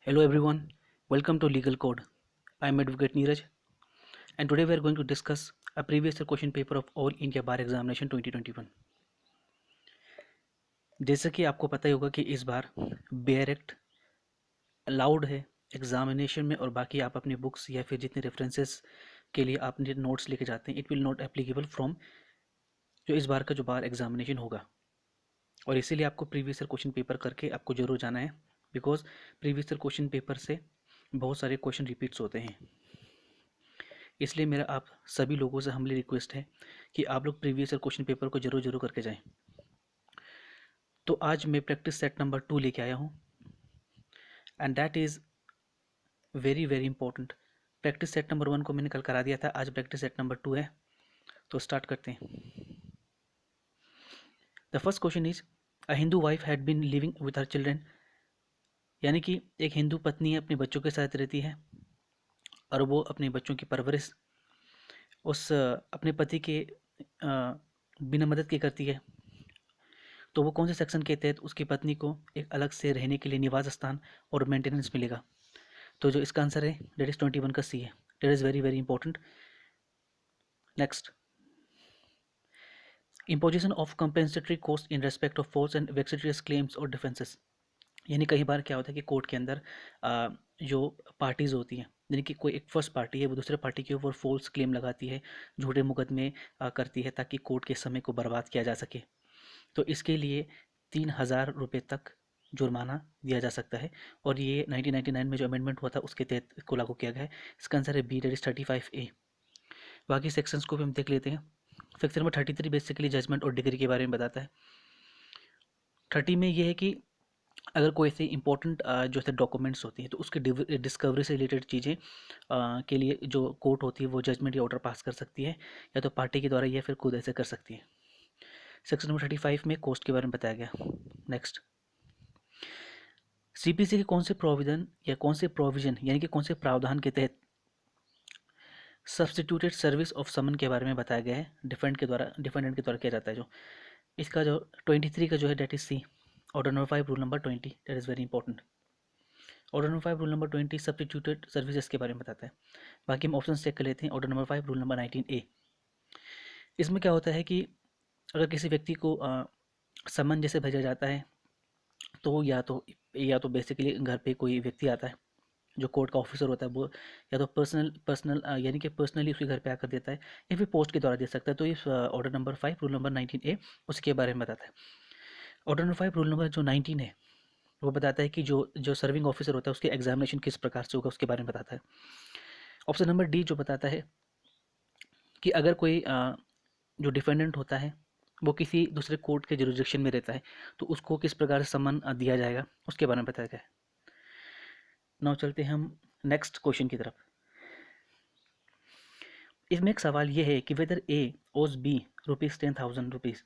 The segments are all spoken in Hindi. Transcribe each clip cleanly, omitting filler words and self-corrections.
Hello everyone, welcome to Legal Code. I am Advocate Neeraj and today we are going to discuss a previous year question paper of All India Bar Examination 2021. जैसा कि आपको पता ही होगा कि इस बार बेयर एक्ट अलाउड है एग्जामिनेशन में और बाकी आप अपनी बुक्स या फिर जितने रेफरेंसेस के लिए आपने नोट्स लेके जाते हैं it will not applicable from जो इस बार का जो बार एग्जामिनेशन होगा और इसीलिए आपको प्रीवियस ईयर क्वेश्चन पेपर करके आपको जरूर जाना है because previous year question paper से बहुत सारे क्वेश्चन रिपीट्स होते हैं। इसलिए मेरा आप सभी लोगों से हम्बली रिक्वेस्ट है कि आप लोग प्रीवियस ईयर क्वेश्चन पेपर को जरूर जरूर करके जाएं। तो आज मैं प्रैक्टिस सेट नंबर 2 लेके आया हूँ and that is very very important. Practice set number 1 को मैंने कल करा दिया था, आज प्रैक्टिस सेट नंबर 2 है, तो स्टार्ट करते हैं। The first question is a Hindu wife had been living with her children, यानी कि एक हिंदू पत्नी अपने बच्चों के साथ रहती है और वो अपने बच्चों की परवरिश उस अपने पति के बिना मदद के करती है। तो वो कौन से सेक्शन के तहत उसकी पत्नी को एक अलग से रहने के लिए निवास स्थान और मेंटेनेंस मिलेगा? तो जो इसका आंसर है डेट इज 21 का सी है। That is very very important. Next, imposition of compensatory cost in respect of false and vexatious claims और डिफेंसेस, यानी कई बार क्या होता है कि कोर्ट के अंदर जो पार्टीज़ होती हैं, यानी कि कोई एक फर्स्ट पार्टी है वो दूसरे पार्टी के ऊपर फॉल्स क्लेम लगाती है, झूठे मुकदमे करती है ताकि कोर्ट के समय को बर्बाद किया जा सके। तो इसके लिए 3,000 रुपये तक जुर्माना दिया जा सकता है और ये 1999 में जो अमेंडमेंट हुआ था उसके तहत इसको लागू किया गया है। इसका आंसर है बी, डेट इज 35A। बाकी सेक्शंस को भी हम देख लेते हैं। सेक्शन नंबर 33 बेसिकली जजमेंट और डिग्री के बारे में बताता है। 30 में ये है कि अगर कोई ऐसे इंपॉर्टेंट जो है डॉक्यूमेंट्स होती हैं तो उसके डिस्कवरी से रिलेटेड चीज़ें के लिए जो कोर्ट होती है वो जजमेंट या ऑर्डर पास कर सकती है, या तो पार्टी के द्वारा या फिर खुद ऐसे कर सकती है। सेक्शन नंबर 35 में कोस्ट के बारे में बताया गया। नेक्स्ट, सीपीसी के कौन से प्रोविजन या कौन से प्रोविजन यानी कि कौन से प्रावधान के तहत सब्सटीट्यूटेड सर्विस ऑफ समन के बारे में बताया गया है, डिफेंडेंट के द्वारा किया जाता है। जो इसका जो 23 का जो है that is C, order number 5 rule number 20, that is very important. Order number 5 rule number 20 substituted services के बारे में बताता है। बाकी हम ऑप्शन चेक कर लेते हैं। Order number 5 rule number 19A, इसमें क्या होता है कि अगर किसी व्यक्ति को समन जैसे भेजा जाता है तो या तो बेसिकली घर पे कोई व्यक्ति आता है जो कोर्ट का ऑफिसर होता है, वो या तो पर्सनल यानी कि पर्सनली उसके घर पे आकर देता है या फिर पोस्ट के द्वारा दे सकता है। तो इस order number 5 rule number 19A उसके बारे में बताता है। ऑर्डर नंबर 5 रूल नंबर जो 19 है वो बताता है कि जो जो सर्विंग ऑफिसर होता है उसके एग्जामिनेशन किस प्रकार से होगा उसके बारे में बताता है। ऑप्शन नंबर डी जो बताता है कि अगर कोई जो डिफेंडेंट होता है वो किसी दूसरे कोर्ट के जुरिडिक्शन में रहता है तो उसको किस प्रकार से सम्मान दिया जाएगा उसके बारे में बताया गया है। नाउ चलते हैं हम नेक्स्ट क्वेश्चन की तरफ। इसमें एक सवाल ये है कि वेदर ए ओज बी ₹10,000,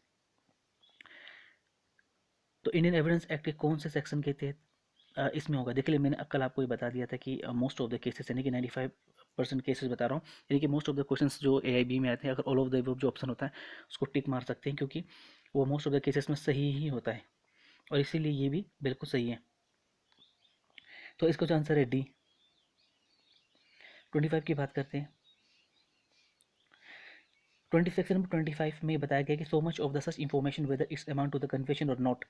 तो इंडियन एविडेंस एक्ट के कौन से सेक्शन के तहत इसमें होगा? देखिए मैंने कल आपको ये बता दिया था कि मोस्ट ऑफ द केसेस यानी कि 95% केसेस बता रहा हूँ, यानी कि मोस्ट ऑफ द क्वेश्चंस जो AIB में आते हैं अगर ऑल ऑफ द अबव जो ऑप्शन होता है उसको टिक मार सकते हैं क्योंकि वो मोस्ट ऑफ द केसेस में सही ही होता है और इसीलिए ये भी बिल्कुल सही है। तो इसका जो आंसर है डी। 25 की बात करते हैं। 25 में बताया गया कि so much of the such information whether it's amount to the confession और नॉट,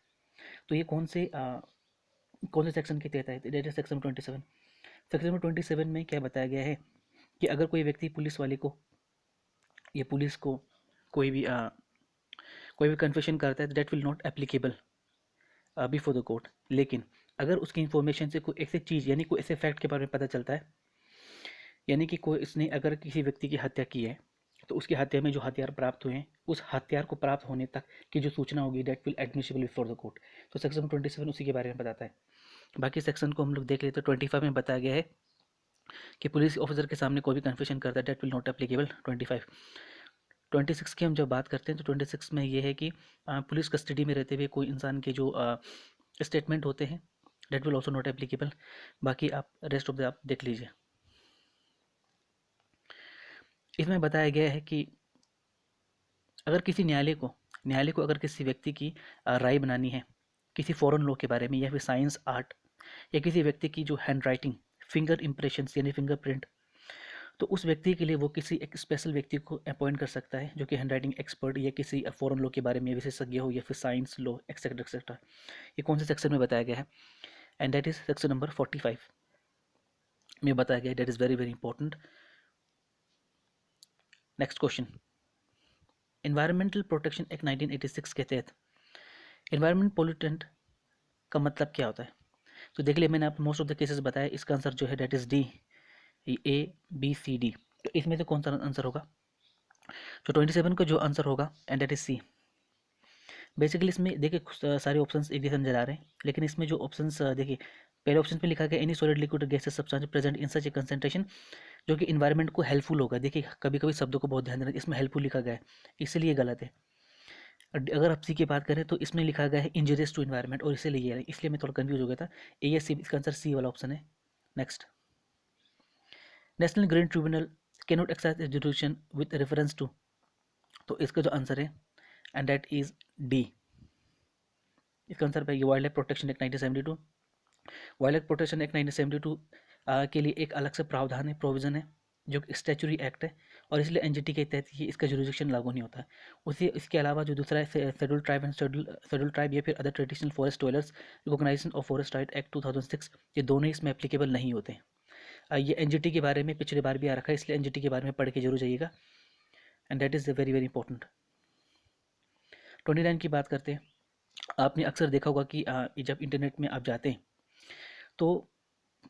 तो ये कौन से सेक्शन के तहत है? That is section 27। Section number 27 में क्या बताया गया है कि अगर कोई व्यक्ति पुलिस वाले को या पुलिस को कोई भी कन्फेशन करता है that will not applicable before the court, लेकिन अगर उसकी इन्फॉर्मेशन से कोई ऐसी चीज़ यानी कोई ऐसे फैक्ट के बारे में पता चलता है, यानी कि कोई इसने अगर किसी व्यक्ति की हत्या की है तो उसकी हत्या में जो हथियार प्राप्त हुए हैं उस हथियार को प्राप्त होने तक की जो सूचना होगी that will admissible before the court. तो सेक्शन 27 उसी के बारे में बताता है। बाकी सेक्शन को हम लोग देख लेते हैं। 25 में बताया गया है कि पुलिस ऑफिसर के सामने कोई भी कन्फेशन करता है दैट विल नॉट एप्लीकेबल। 26 की हम जब बात करते हैं तो 26 में ये है कि पुलिस कस्टडी में रहते हुए कोई इंसान के जो स्टेटमेंट होते हैं that will also not applicable. बाकी आप रेस्ट ऑफ द आप देख लीजिए। इसमें बताया गया है कि अगर किसी न्यायालय को अगर किसी व्यक्ति की राय बनानी है किसी फॉरेन लॉ के बारे में या फिर साइंस आर्ट या किसी व्यक्ति की जो हैंड राइटिंग, फिंगर इम्प्रेशंस यानी फिंगरप्रिंट, तो उस व्यक्ति के लिए वो किसी एक स्पेशल व्यक्ति को अपॉइंट कर सकता है जो कि हैंड राइटिंग एक्सपर्ट या किसी फॉरेन लॉ के बारे में विशेषज्ञ हो या फिर साइंस लॉ एक्सेट्रा एक्सेट्रा। ये कौन से सेक्शन में बताया गया है? And that is section number 45 में बताया गया है। That is very very important. Next question, environmental protection act 1986 के तहत एनवायरमेंट पोल्यूटेंट का मतलब क्या होता है? तो देख लिया मैंने आपको मोस्ट ऑफ द केसेस बताया। इसका आंसर जो है that is D, A B C D. तो इसमें से कौन सा आंसर होगा? तो 27 का जो आंसर होगा and that is C. Basically इसमें देखिए सारे ऑप्शंस एक जैसे नजर आ रहे हैं, लेकिन इसमें जो ऑप्शंस देखिए पहले ऑप्शन पे लिखा गया any solid liquid gases substance present in such A concentration, जो कि इन्वायरमेंट को हेल्पफुल होगा। देखिए कभी कभी शब्दों को बहुत ध्यान देना, इसमें हेल्पफुल लिखा गया है, इसलिए गलत है। अगर आप सी की बात करें तो इसमें लिखा गया है इंजरियस टू इन्वायरमेंट और इसीलिए ये है, इसलिए मैं थोड़ा कंफ्यूज हो गया था। ए या सी, इसका आंसर सी वाला ऑप्शन है। Next, national green tribunal can not exercise jurisdiction with reference to, तो इसका जो आंसर है एंड दैट इज डी। इसका आंसर है wildlife protection act 1972। Wildlife protection act 1972 के लिए एक अलग से प्रावधान है, प्रोविजन है, जो स्टैचुरी एक्ट है, और इसलिए एनजीटी के तहत ही इसका जुरिडिक्शन लागू नहीं होता है। उसी इसके अलावा जो दूसरा है schedule tribe and schedule tribe या फिर other traditional forest dwellers recognition of forest right act 2006, ये दोनों ही इसमें एप्लीकेबल नहीं होते हैं। ये एनजीटी के बारे में पिछले बार भी आ रखा है, इसलिए एनजीटी के बारे में पढ़ के जरूर जाइएगा and that is very very important. 29 की बात करते हैं। आपने अक्सर देखा होगा कि जब इंटरनेट में आप जाते हैं तो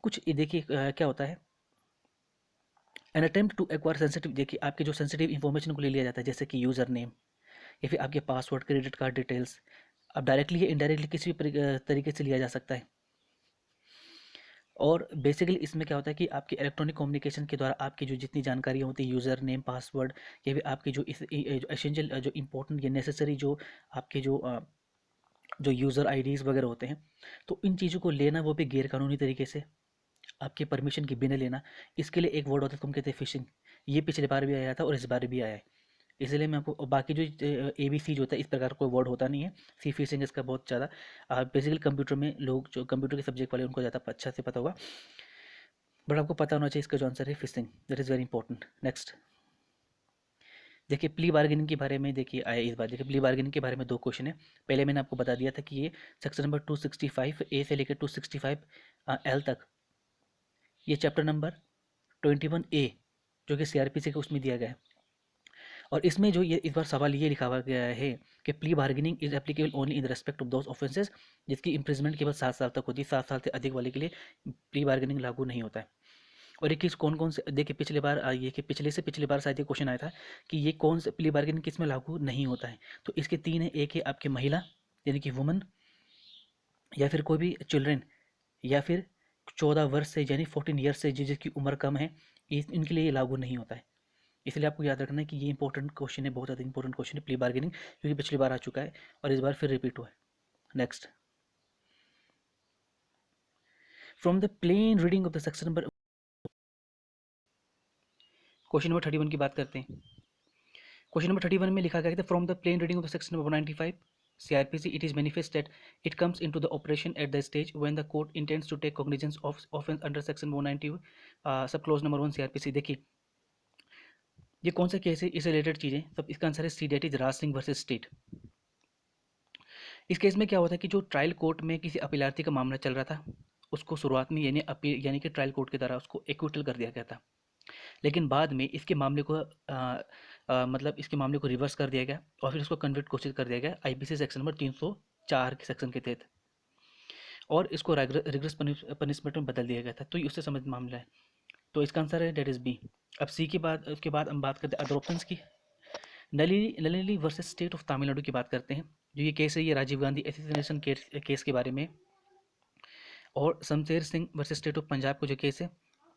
कुछ ये देखिए क्या होता है, an attempt to acquire sensitive, देखिए आपके जो सेंसिटिव इन्फॉर्मेशन को ले लिया जाता है, जैसे कि यूज़र नेम या फिर आपके पासवर्ड, क्रेडिट कार्ड डिटेल्स, अब डायरेक्टली या इनडायरेक्टली किसी भी तरीके से लिया जा सकता है। और बेसिकली इसमें क्या होता है कि आपकी इलेक्ट्रॉनिक कम्युनिकेशन के द्वारा आपकी जो जितनी जानकारियाँ होती है, यूज़र नेम, पासवर्ड, या फिर आपकी जो एसेंशियल जो इंपॉर्टेंट या नेसेसरी जो आपके जो यूज़र आईडीज़ वगैरह होते हैं, तो इन चीज़ों को लेना वो भी गैर कानूनी तरीके से आपके परमिशन के बिना लेना, इसके लिए एक वर्ड होता है, तुम कहते हैं फिशिंग। ये पिछले बार भी आया था और इस बार भी आया है, इसलिए मैं आपको बाकी जो ए बी सी जो होता है इस प्रकार कोई वर्ड होता नहीं है। सी फिशिंग इसका बहुत ज़्यादा बेसिकली कंप्यूटर में लोग जो कंप्यूटर के सब्जेक्ट वाले उनको ज़्यादा अच्छा से पता होगा, बट आपको पता होना चाहिए इसका जो आंसर है fishing. That is very important. Next देखिए प्ली बार्गेनिंग के बारे में, देखिए आया इस बार, देखिए प्ली बार्गेनिंग के बारे में 2 क्वेश्चन है। पहले मैंने आपको बता दिया था कि ये सेक्शन नंबर 265 ए से लेकर 265 एल तक, ये चैप्टर नंबर 21 ए जो कि सीआरपीसी के उसमें दिया गया है। और इसमें जो ये इस बार सवाल ये लिखा हुआ गया है कि plea bargaining is applicable only in respect of those offences जिसकी इम्प्रिजमेंट केवल 7 साल तक होती है। 7 साल से अधिक वाले के लिए प्ली बार्गेनिंग लागू नहीं होता है। और ये किस कौन कौन से, देखिए पिछले बार ये कि पिछले से पिछले बार शायद ये क्वेश्चन आया था कि ये कौन से प्ली बार्गेनिंग किस में लागू नहीं होता है। तो इसके 3 है, एक है आपके महिला यानी कि वुमन, या फिर कोई भी चिल्ड्रेन, या फिर 14 वर्ष से यानी 14 ईयर्स से जिसकी उम्र कम है, इनके लिए ये लागू नहीं होता है। इसलिए आपको याद रखना है कि ये इंपॉर्टेंट क्वेश्चन है, बहुत ज़्यादा इंपॉर्टेंट क्वेश्चन है प्ली बार्गेनिंग, क्योंकि पिछली बार आ चुका है और इस बार फिर रिपीट हुआ है। Next, from the plain reading of the section number, question number 31 की बात करते हैं। क्वेश्चन नंबर 31 में लिखा गया था from the plain reading of the section number 95 CRPC, it is manifest that it comes into the operation at the stage when the court intends to take cognizance of offense under section 190 सब क्लोज नंबर 1 CRPC। देखिए ये कौन सा केस है, इससे रिलेटेड चीज़ें सब, इसका आंसर है C, that is Raj Singh versus state. इस केस में क्या होता है कि जो ट्रायल कोर्ट में किसी अपीलार्थी का मामला चल रहा था, उसको शुरुआत में यानी अपील यानी कि ट्रायल कोर्ट के द्वारा उसको एक्विटल कर दिया गया था, लेकिन बाद में इसके मामले को मतलब इसके मामले को रिवर्स कर दिया गया और फिर उसको कन्विक्ट घोषित कर दिया गया आईपीसी सेक्शन नंबर 304 के सेक्शन के तहत, और इसको रिग्रेस पनिशमेंट में बदल दिया गया था। तो ये उससे संबंधित मामला है, तो इसका आंसर है डेट इज बी। अब सी के बाद, उसके बाद हम बात करते हैं अदर ऑप्शंस की। Nalini versus state of Tamil Nadu की बात करते हैं। जो ये केस है ये राजीव गांधी एसोसिएशन केस के बारे में। और Shamsher Singh versus state of Punjab को जो केस है,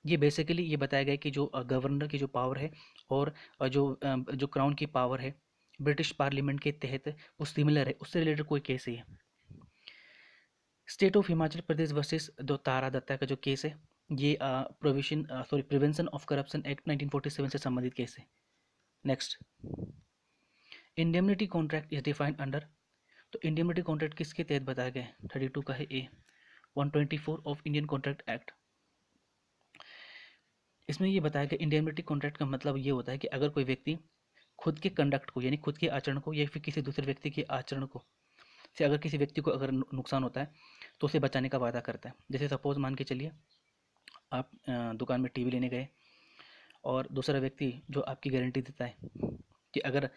ये बेसिकली ये बताया गया कि जो गवर्नर की जो पावर है और जो क्राउन की पावर है ब्रिटिश पार्लियामेंट के तहत वो सिमिलर है, उससे रिलेटेड कोई केस ही है। State of Himachal Pradesh versus दो तारा दत्ता का जो केस है, ये प्रिवेंशन ऑफ करप्शन एक्ट 1947 से संबंधित केस है। Next, indemnity contract is defined under, तो इंडेमनिटी कॉन्ट्रैक्ट किसके तहत बताया गया है? 32 का है ए। 124 ऑफ इंडियन कॉन्ट्रैक्ट एक्ट। इसमें ये बताया कि इंडेमनिटी कॉन्ट्रैक्ट का मतलब ये होता है कि अगर कोई व्यक्ति खुद के कंडक्ट को यानी खुद के आचरण को या फिर किसी दूसरे व्यक्ति के आचरण को से अगर किसी व्यक्ति को अगर नुकसान होता है तो उसे बचाने का वादा करता है। जैसे सपोज मान के चलिए आप दुकान में टीवी लेने गए और दूसरा व्यक्ति जो आपकी गारंटी देता है कि अगर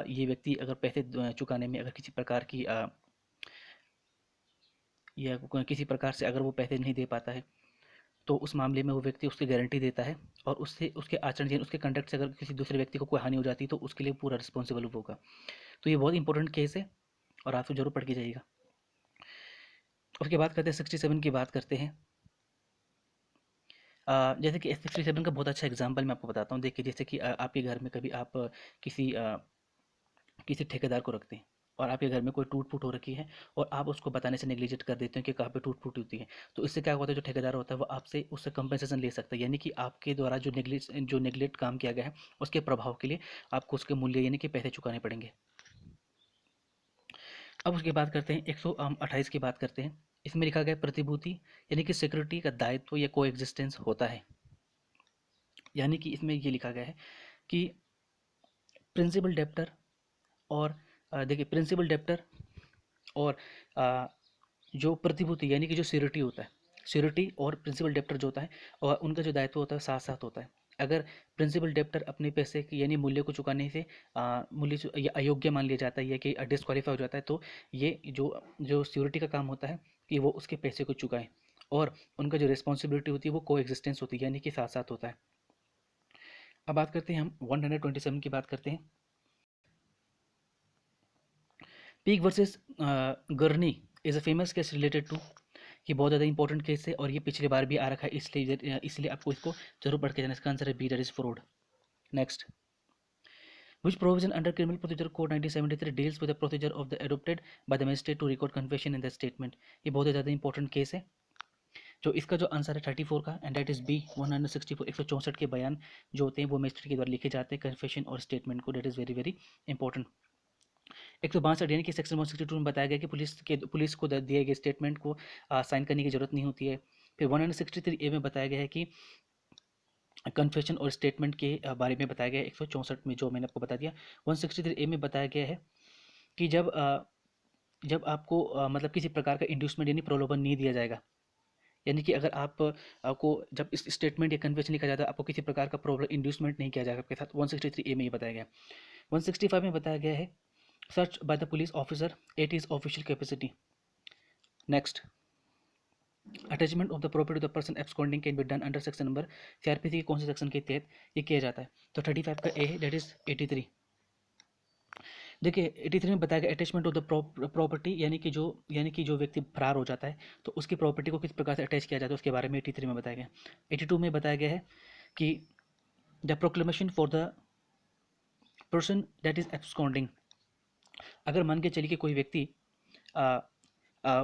ये व्यक्ति अगर पैसे चुकाने में अगर किसी प्रकार की या किसी प्रकार से अगर वो पैसे नहीं दे पाता है तो उस मामले में वो व्यक्ति उसकी गारंटी देता है और उससे उसके आचरण यानी उसके कंडक्ट से अगर किसी दूसरे व्यक्ति को कोई हानि हो जाती है तो उसके लिए पूरा रिस्पॉन्सिबल होगा। तो ये बहुत इंपॉर्टेंट केस है और आप तो जरूर पढ़ के जाइएगा। उसके बाद करते हैं 67 की बात करते हैं। जैसे कि 67 का बहुत अच्छा एग्जांपल मैं आपको बताता हूँ। देखिए जैसे कि आपके घर में कभी आप किसी किसी ठेकेदार को रखते हैं और आपके घर में कोई टूट फूट हो रखी है और आप उसको बताने से नेग्लिजेंट कर देते हैं कि कहाँ पे टूट फूट होती है। तो इससे क्या होता है, जो ठेकेदार होता है वो आपसे उससे कंपनसेशन ले सकता है, यानी कि आपके द्वारा जो नेग्लेक्ट काम किया गया है उसके प्रभाव के लिए आपको उसके मूल्य यानी कि पैसे चुकाने पड़ेंगे। अब उसके बात करते हैं 128 की बात करते हैं। इसमें लिखा गया प्रतिभूति यानी कि सिक्योरिटी का दायित्व या को एग्जिस्टेंस होता है। यानी कि इसमें ये लिखा गया है कि प्रिंसिपल डेप्टर और देखिए प्रिंसिपल डेप्टर और जो प्रतिभूति यानी कि जो सिक्योरिटी होता है, सिक्योरिटी और प्रिंसिपल डेप्टर जो होता है और उनका जो दायित्व होता है साथ साथ होता है। अगर प्रिंसिपल डेप्टर अपने पैसे की यानी मूल्य को चुकाने से मूल्य ये अयोग्य मान लिया जाता है या कि डिस्क्वालीफाई हो जाता है तो ये जो जो सिक्योरिटी का काम होता है कि वो उसके पैसे को चुकाएं और उनका जो रिस्पॉन्सिबिलिटी होती है वो को एग्जिस्टेंस होती है यानी कि साथ साथ होता है। अब बात करते हैं हम 127 की बात करते हैं। Peek versus Gurney is a famous case related to, ये बहुत ज़्यादा इंपॉर्टेंट केस है और ये पिछली बार भी आ रखा है, इसलिए आपको इसको जरूर पढ़ के जाना। इसका आंसर है B, that is fraud. Next, which provision under criminal procedure code 1973 deals with the procedure of the adopted by the magistrate to record confession in the statement। ये बहुत ही ज़्यादा इंपॉर्टेंट केस है। जो इसका जो आंसर है 34 का एंड दैट इज बी 164, 164 के बयान जो होते हैं वो मजिस्ट्रेट के द्वारा लिखे जाते हैं कन्फेशन और स्टेटमेंट को। That is very very important. 162 यानी कि सेक्शन 162 में बताया गया कि पुलिस को दिए गए स्टेटमेंट को साइन करने की जरूरत नहीं होती है। फिर 163 ए में बताया गया है कि कन्फेशन और स्टेटमेंट के बारे में बताया गया है 164 में, जो मैंने आपको बता दिया। 163 ए में बताया गया है कि जब आपको मतलब किसी प्रकार का इंड्यूसमेंट यानी प्रलोभन नहीं दिया जाएगा, यानी कि अगर आपको जब इस स्टेटमेंट या कन्फेशन लिखा जाता है आपको किसी प्रकार का प्रॉब्लम इंड्यूसमेंट नहीं किया जाएगा आपके साथ। 163 ए में ये बताया गया। 165 में बताया गया है search by the police officer eight is official capacity. Next, attachment of the property of the person absconding can be done under section number, CrPC के कौन से सेक्शन के तहत ये किया जाता है? तो 35 का ए है, दैट इज 83। देखिए 83 में बताया गया अटैचमेंट ऑफ द प्रॉपर्टी यानी कि जो व्यक्ति फरार हो जाता है तो उसकी प्रॉपर्टी को किस प्रकार से अटैच किया जाता है उसके बारे में 83 में बताया गया। 82 में बताया गया है कि the proclamation for the person that is absconding, अगर मान के चलिए कि कोई व्यक्ति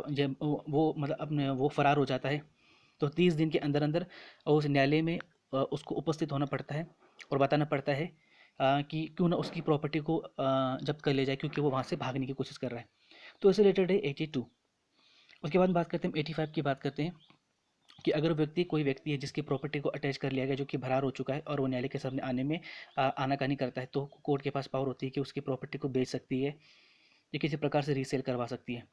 जब वो मतलब अपने वो फरार हो जाता है तो 30 दिन के अंदर अंदर उस न्यायालय में उसको उपस्थित होना पड़ता है और बताना पड़ता है कि क्यों ना उसकी प्रॉपर्टी को जब्त कर लिया जाए क्योंकि वो वहाँ से भागने की कोशिश कर रहा है। तो इससे रिलेटेड है 82। उसके बाद बात करते हैं 85 की बात करते हैं कि अगर कोई व्यक्ति है जिसकी प्रॉपर्टी को अटैच कर लिया गया जो कि फरार हो चुका है और वो न्यायालय के सामने आने में आनाकानी करता है तो कोर्ट के पास पावर होती है कि उसकी प्रॉपर्टी को बेच सकती है या किसी प्रकार से रीसेल करवा सकती है।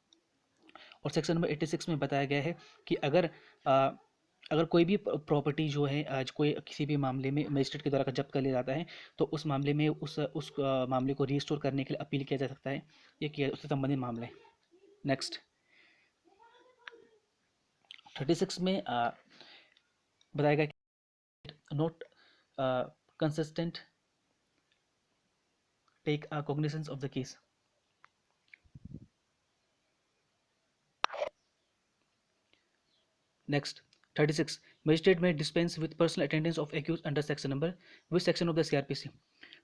और सेक्शन नंबर 86 में बताया गया है कि अगर कोई भी प्रॉपर्टी जो है आज कोई किसी भी मामले में मजिस्ट्रेट के द्वारा जब्त कर लिया जाता है तो उस मामले में उस मामले को रीस्टोर करने के लिए अपील किया जा सकता है, ये किया उससे संबंधित मामले। नेक्स्ट 36 में बताया गया कि not consistent take cognizance of the case. Next 36 magistrate में dispense with personal attendance of accused under section number which section of the CrPC.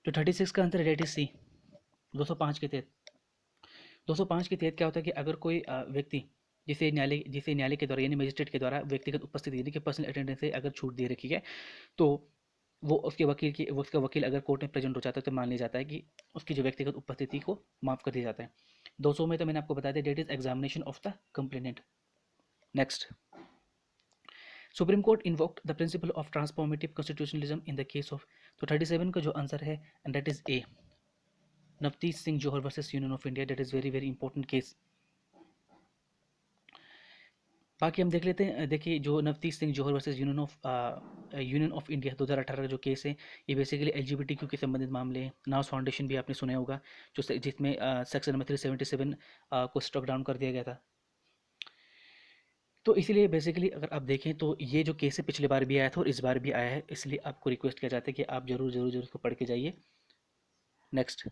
तो 36 का आंसर है सी 205 के तहत। 205 के तहत क्या होता है कि अगर कोई व्यक्ति जिसे न्यायालय के द्वारा यानी मजिस्ट्रेट के द्वारा व्यक्तिगत उपस्थिति यानी कि पर्सनल अटेंडेंस से अगर छूट दे रखी है तो वो उसका वकील अगर कोर्ट में प्रेजेंट हो जाता है तो मान लिया जाता है कि उसकी जो व्यक्तिगत उपस्थिति को माफ कर दिया जाता है। 200 में तो मैंने आपको बता दिया that is examination of the complainant. Next, Supreme Court invoked the principle of transformative constitutionalism in the case of, तो 37 का जो आंसर है and that is A, Navtej Singh Johar versus Union of India, that is very very important case. बाकी हम देख लेते हैं, देखिए जो Navtej Singh Johar versus Union of India 2018 का जो केस है, ये बेसिकली LGBTQ के संबंधित मामले हैं। नाउस फाउंडेशन भी आपने सुना होगा, जिसमें सेक्शन नंबर 377 को स्ट्रक डाउन कर दिया गया था। तो इसीलिए बेसिकली अगर आप देखें तो ये जो केस है पिछले बार भी आया था और इस बार भी आया है, इसलिए आपको रिक्वेस्ट किया जाता है कि आप जरूर जरूर जरूर इसको पढ़ के जाइए। नेक्स्ट,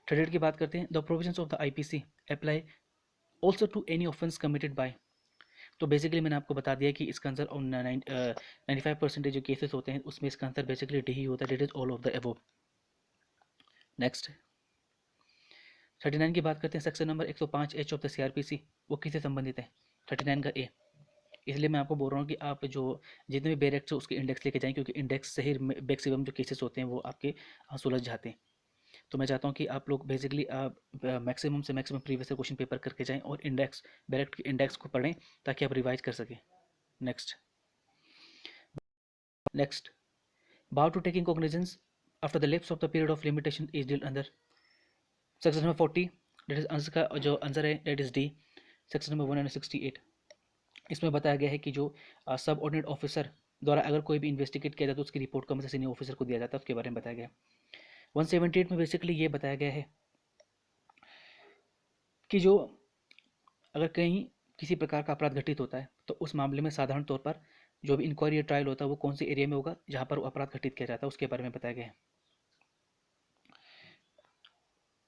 38 की बात करते हैं, the provisions of the IPC apply also to any offence committed by, तो बेसिकली मैंने आपको बता दिया कि इसका आंसर 95% जो केसेस होते हैं उसमें इसका आंसर बेसिकली डी ही होता है, that is all of the above. Next, 39 की बात करते हैं, section number 105H of the CRPC वो किससे संबंधित है, 39 का ए। इसलिए मैं आपको बोल रहा हूँ कि आप जो जितने भी बेर एक्ट है उसके इंडेक्स लेके जाएं, क्योंकि इंडेक्स से ही मैक्सिमम जो केसेस होते हैं वो आपके सुलझ जाते हैं। तो मैं चाहता हूँ कि आप लोग बेसिकली मैक्सिमम से मैक्सिमम प्रीवियस क्वेश्चन पेपर करके जाएं और इंडेक्स डायरेक्ट के इंडेक्स को पढ़ें ताकि आप रिवाइज कर सकें। Next, bow to taking cognizance after the lapse of the period of limitation is dealt under section number 40, that is answer का जो आंसर है that is D, section number 168। इसमें बताया गया है कि जो सब ऑर्डिनेट ऑफिसर द्वारा अगर कोई भी इन्वेस्टिगेट किया जाता है तो उसकी रिपोर्ट कम से सीनियर ऑफिसर को दिया जाता है, उसके बारे में बताया गया। 178 में बेसिकली ये बताया गया है कि जो अगर कहीं किसी प्रकार का अपराध घटित होता है तो उस मामले में साधारण तौर पर जो भी इंक्वायरी या ट्रायल होता है वो कौन से एरिया में होगा जहाँ पर वो अपराध घटित किया जाता है, उसके बारे में बताया गया है।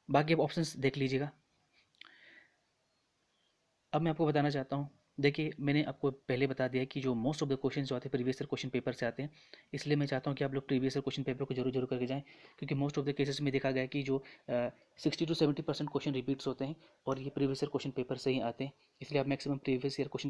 बाकी अब ऑप्शंस देख लीजिएगा। अब मैं आपको बताना चाहता हूँ, देखिए मैंने आपको पहले बता दिया कि जो मोस्ट ऑफ द क्वेश्चन जो आते हैं प्रीवियस ईयर क्वेश्चन पेपर से आते हैं, इसलिए मैं चाहता हूँ कि आप लोग प्रीवियस ईयर क्वेश्चन पेपर को जरूर जरूर करके जाएं, क्योंकि मोस्ट ऑफ द केसेस में देखा गया कि जो 60 to 70% क्वेश्चन रिपीट्स होते हैं और ये प्रीवियस ईयर क्वेश्चन पेपर से ही आते हैं, इसलिए आप maximum previous year question paper